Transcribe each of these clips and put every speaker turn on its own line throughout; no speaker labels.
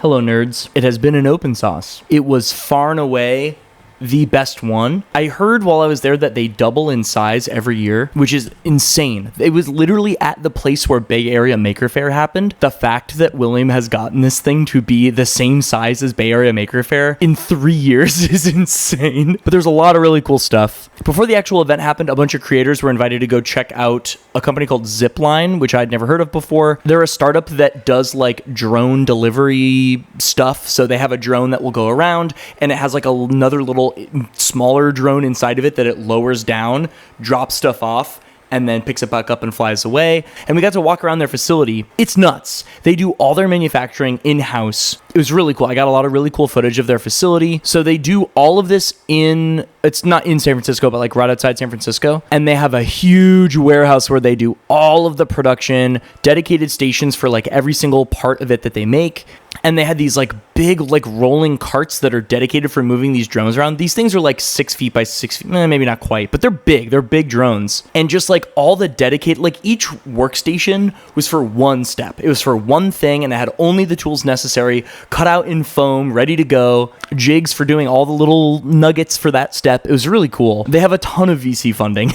Hello, nerds. It has been an open sauce. It was far and away the best one. I heard while I was there that they double in size every year, which is insane. It was literally at the place where Bay Area Maker Faire happened. The fact that William has gotten this thing to be the same size as Bay Area Maker Faire in 3 years is insane. But there's a lot of really cool stuff. Before the actual event happened, a bunch of creators were invited to go check out a company called Zipline, which I'd never heard of before. They're a startup that does like drone delivery stuff. So they have a drone that will go around and it has like another little smaller drone inside of it that it lowers down, drops stuff off, and then picks it back up and flies away. And we got to walk around their facility. It's nuts. They do all their manufacturing in-house. It was really cool. I got a lot of really cool footage of their facility. So they do all of this it's not in San Francisco, but like right outside San Francisco. And they have a huge warehouse where they do all of the production, dedicated stations for like every single part of it that they make. And they had these like big like rolling carts that are dedicated for moving these drones around. These things are like 6 feet by 6 feet, maybe not quite, but they're big. They're big drones. And just like all the dedicated, like each workstation was for one step. It was for one thing and it had only the tools necessary, cut out in foam, ready to go, jigs for doing all the little nuggets for that step. It was really cool. They have a ton of VC funding,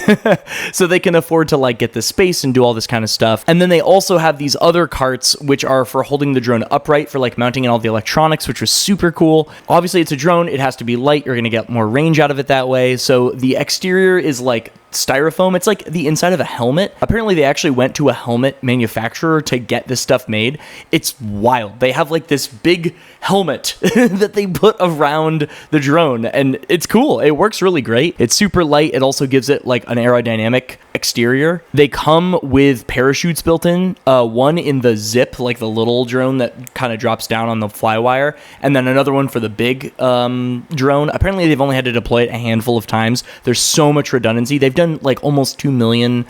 so they can afford to like get the space and do all this kind of stuff. And then they also have these other carts, which are for holding the drone upright for like mounting in all the electronics, which was super cool. Obviously it's a drone. It has to be light. You're going to get more range out of it that way. So the exterior is like styrofoam. It's like the inside of a helmet. Apparently they actually went to a helmet manufacturer to get this stuff made. It's wild. They have like this big helmet that they put around the drone and it's cool. It works really great. It's super light. It also gives it like an aerodynamic exterior. They come with parachutes built in, one in the Zip, like the little drone that kind of drops down on the flywire, and then another one for the big drone. Apparently they've only had to deploy it a handful of times. There's so much redundancy. They've done like almost 2 million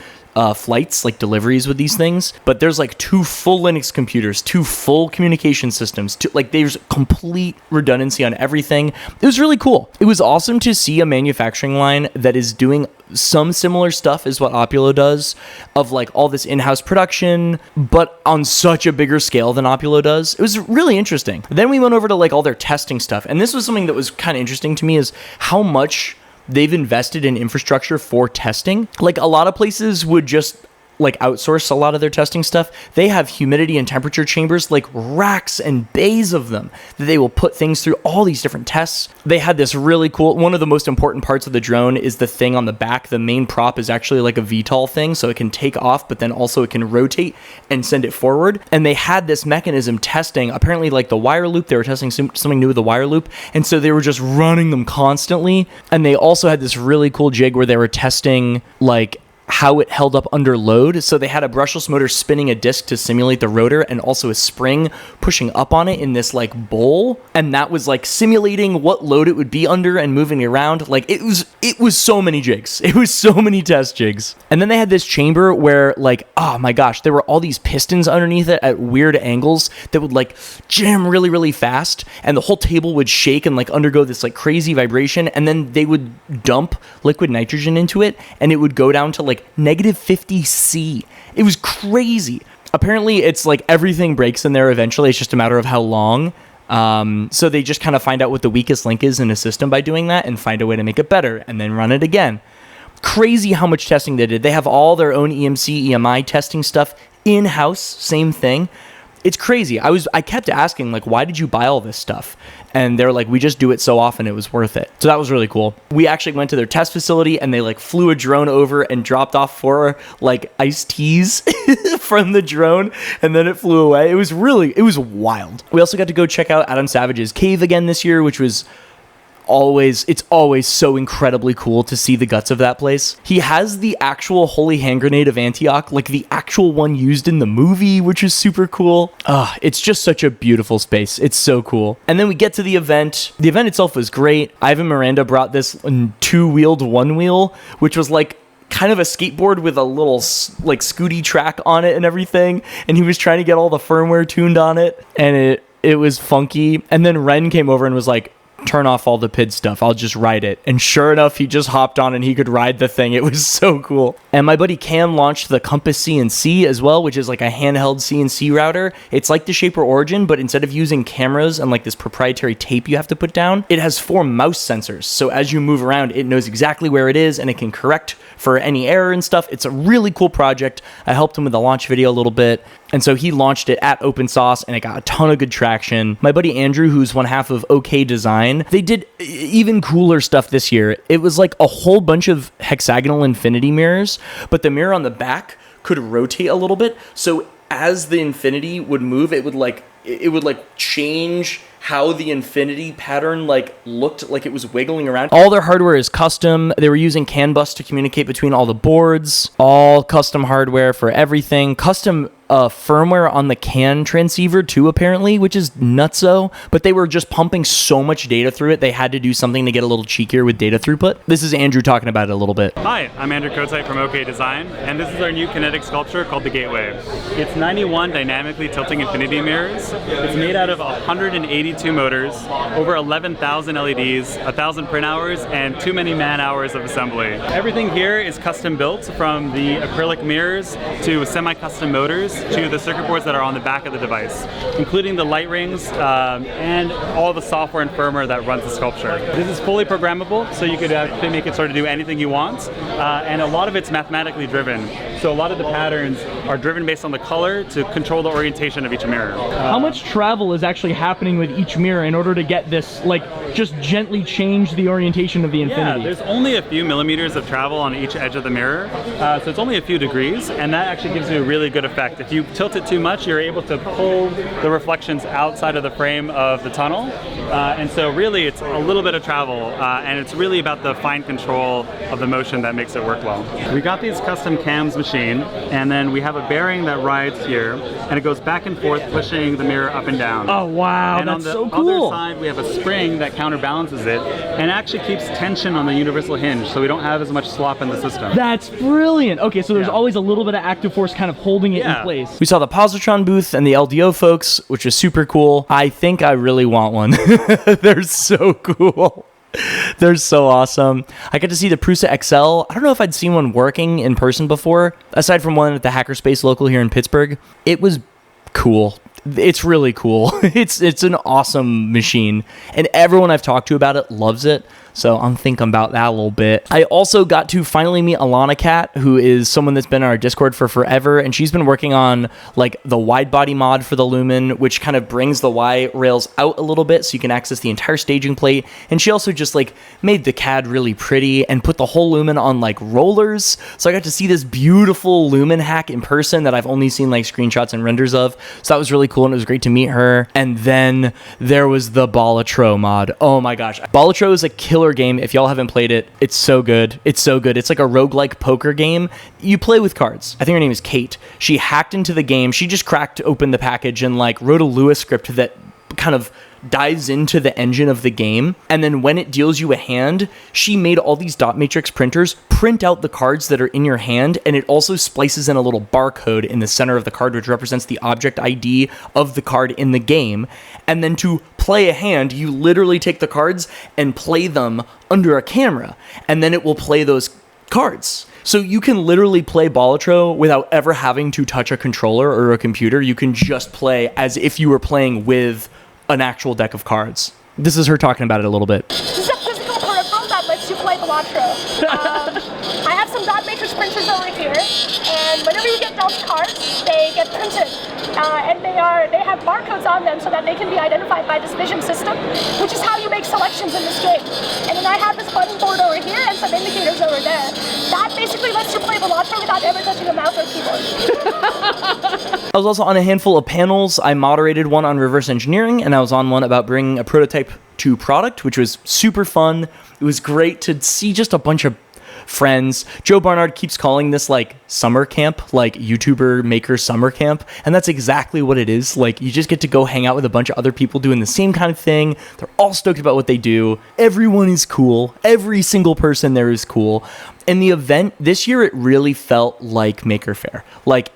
flights, like deliveries with these things, but there's like 2 full Linux computers, 2 full communication systems, like there's complete redundancy on everything. It was really cool. It was awesome to see a manufacturing line that is doing some similar stuff as what Opulo does, of like all this in-house production, but on such a bigger scale than Opulo does. It was really interesting. Then we went over to like all their testing stuff, and this was something that was kind of interesting to me, is how much they've invested in infrastructure for testing. Like a lot of places would just like outsource a lot of their testing stuff. They have humidity and temperature chambers, like racks and bays of them, that they will put things through all these different tests. They had this really cool, one of the most important parts of the drone is the thing on the back. The main prop is actually like a VTOL thing, so it can take off, but then also it can rotate and send it forward. And they had this mechanism testing, apparently like the wire loop. They were testing something new with the wire loop, and so they were just running them constantly. And they also had this really cool jig where they were testing like how it held up under load. So they had a brushless motor spinning a disc to simulate the rotor, and also a spring pushing up on it in this like bowl, and that was like simulating what load it would be under and moving it around. Like it was so many jigs. It was so many test jigs. And then they had this chamber where like, oh my gosh, there were all these pistons underneath it at weird angles that would like jam really, really fast, and the whole table would shake and like undergo this like crazy vibration, and then they would dump liquid nitrogen into it and it would go down to like negative 50 C. It was crazy. Apparently it's like everything breaks in there eventually. It's just a matter of how long. So they just kind of find out what the weakest link is in a system by doing that and find a way to make it better and then run it again. Crazy how much testing they did. They have all their own EMC, EMI testing stuff in-house, same thing. It's crazy. I kept asking, like, why did you buy all this stuff? And they're like, we just do it so often, it was worth it. So that was really cool. We actually went to their test facility and they like flew a drone over and dropped off 4 like iced teas from the drone, and then it flew away. It was wild. We also got to go check out Adam Savage's cave again this year, which was it's always so incredibly cool to see the guts of that place. He has the actual holy hand grenade of Antioch, like the actual one used in the movie, which is super cool. It's just such a beautiful space. It's so cool. And then we get to the event. The event itself was great. Ivan Miranda brought this 2-wheeled 1-wheel, which was like kind of a skateboard with a little like scooty track on it and everything. And he was trying to get all the firmware tuned on it, and it was funky. And then Ren came over and was like, turn off all the PID stuff. I'll just ride it. And sure enough, he just hopped on and he could ride the thing. It was so cool. And my buddy Cam launched the Compass CNC as well, which is like a handheld CNC router. It's like the Shaper Origin, but instead of using cameras and like this proprietary tape you have to put down, it has 4 mouse sensors. So as you move around, it knows exactly where it is and it can correct for any error and stuff. It's a really cool project. I helped him with the launch video a little bit. And so he launched it at Open Source and it got a ton of good traction. My buddy Andrew, who's one half of OK Design, they did even cooler stuff this year. It was like a whole bunch of hexagonal infinity mirrors, but the mirror on the back could rotate a little bit. So as the infinity would move, it would change how the infinity pattern looked like it was wiggling around. All their hardware is custom. They were using CAN bus to communicate between all the boards, all custom hardware for everything, custom firmware on the CAN transceiver too, apparently, which is nutso, but they were just pumping so much data through it, they had to do something to get a little cheekier with data throughput. This is Andrew talking about it a little bit.
Hi, I'm Andrew Kotite from OK Design, and this is our new kinetic sculpture called the Gateway. It's 91 dynamically tilting infinity mirrors. It's made out of 182 motors, over 11,000 LEDs, 1,000 print hours, and too many man hours of assembly. Everything here is custom built, from the acrylic mirrors to semi-custom motors to the circuit boards that are on the back of the device, including the light rings and all the software and firmware that runs the sculpture. This is fully programmable, so you could actually make it sort of do anything you want, and a lot of it's mathematically driven. So a lot of the patterns are driven based on the color to control the orientation of each mirror.
How much travel is actually happening with each mirror in order to get this, just gently change the orientation of the infinity?
Yeah, there's only a few millimeters of travel on each edge of the mirror, so it's only a few degrees, and that actually gives you a really good effect. If you tilt it too much, you're able to pull the reflections outside of the frame of the tunnel, and so really it's a little bit of travel, and it's really about the fine control of the motion that makes it work well. We got these custom cams machine, and then we have a bearing that rides here, and it goes back and forth pushing the mirror up and down.
Oh wow,
and
that's so cool.
On the other side, we have a spring that counterbalances it, and actually keeps tension on the universal hinge, so we don't have as much slop in the system.
That's brilliant. Okay, so there's always a little bit of active force kind of holding it in place.
We saw the Positron booth and the LDO folks, which is super cool. I think I really want one. They're so cool. They're so awesome. I got to see the Prusa XL. I don't know if I'd seen one working in person before, aside from one at the Hackerspace local here in Pittsburgh. It was cool. It's really cool. It's an awesome machine, and everyone I've talked to about it loves it. So I'm thinking about that a little bit. I also got to finally meet Alana Cat, who is someone that's been on our Discord for forever, and she's been working on the wide body mod for the Lumen, which kind of brings the Y rails out a little bit so you can access the entire staging plate. And she also just made the CAD really pretty and put the whole Lumen on rollers. So I got to see this beautiful Lumen hack in person that I've only seen screenshots and renders of. So that was really cool, and it was great to meet her. And then there was the Balatro mod. Oh my gosh. Balatro is a killer game. If y'all haven't played it, it's so good. It's so good. It's like a roguelike poker game. You play with cards. I think her name is Kate. She hacked into the game. She just cracked open the package and wrote a Lua script that kind of dives into the engine of the game, and then when it deals you a hand, she made all these dot matrix printers print out the cards that are in your hand, and it also splices in a little barcode in the center of the card, which represents the object ID of the card in the game. And then to play a hand, you literally take the cards and play them under a camera, and then it will play those cards. So you can literally play Balatro without ever having to touch a controller or a computer. You can just play as if you were playing with an actual deck of cards. This is her talking about it a little bit.
This is a physical peripheral that lets you play Balatro. I have some dot matrix printers over here, and whenever you get dealt cards, they get printed. And they have barcodes on them so that they can be identified by this vision system, which is how you make selections in this game. And then I have this button board over here and some indicators over there. That basically lets you play Balatro without ever touching a mouse or keyboard.
I was also on a handful of panels. I moderated one on reverse engineering, and I was on one about bringing a prototype to product, which was super fun. It was great to see just a bunch of friends. Joe Barnard keeps calling this summer camp, YouTuber maker summer camp, and that's exactly what it is. You just get to go hang out with a bunch of other people doing the same kind of thing. They're all stoked about what they do. Everyone is cool. Every single person there is cool. And the event this year, it really felt like Maker Faire.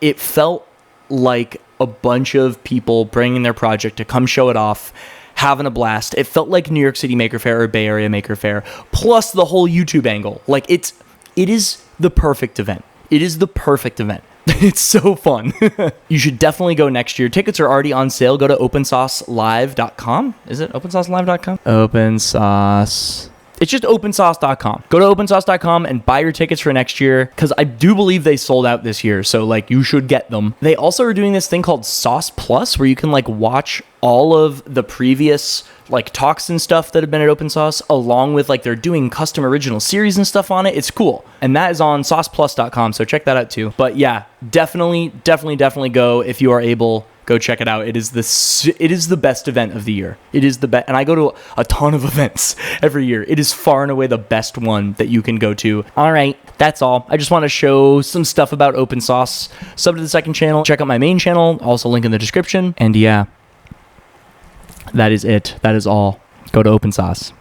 It felt like a bunch of people bringing their project to come show it off, having a blast. It felt like New York City Maker Faire or Bay Area Maker Faire, plus the whole YouTube angle. Like it is the perfect event. It is the perfect event. It's so fun. You should definitely go next year. Tickets are already on sale. Go to opensaucelive.com. Is it opensaucelive.com? OpenSauce. It's just opensauce.com. Go to opensauce.com and buy your tickets for next year, because I do believe they sold out this year, so like you should get them. They also are doing this thing called Sauce Plus, where you can like watch all of the previous like talks and stuff that have been at Open Sauce, along with like they're doing custom original series and stuff on it. It's cool. And that is on sauceplus.com, so check that out too. But yeah, definitely go if you are able. Go check it out. It is the best event of the year. It is the best, and I go to a ton of events every year. It is far and away the best one that you can go to. All right, that's all. I just want to show some stuff about Open Sauce. Sub to the second channel. Check out my main channel. Also link in the description. And yeah, that is it. That is all. Go to Open Sauce.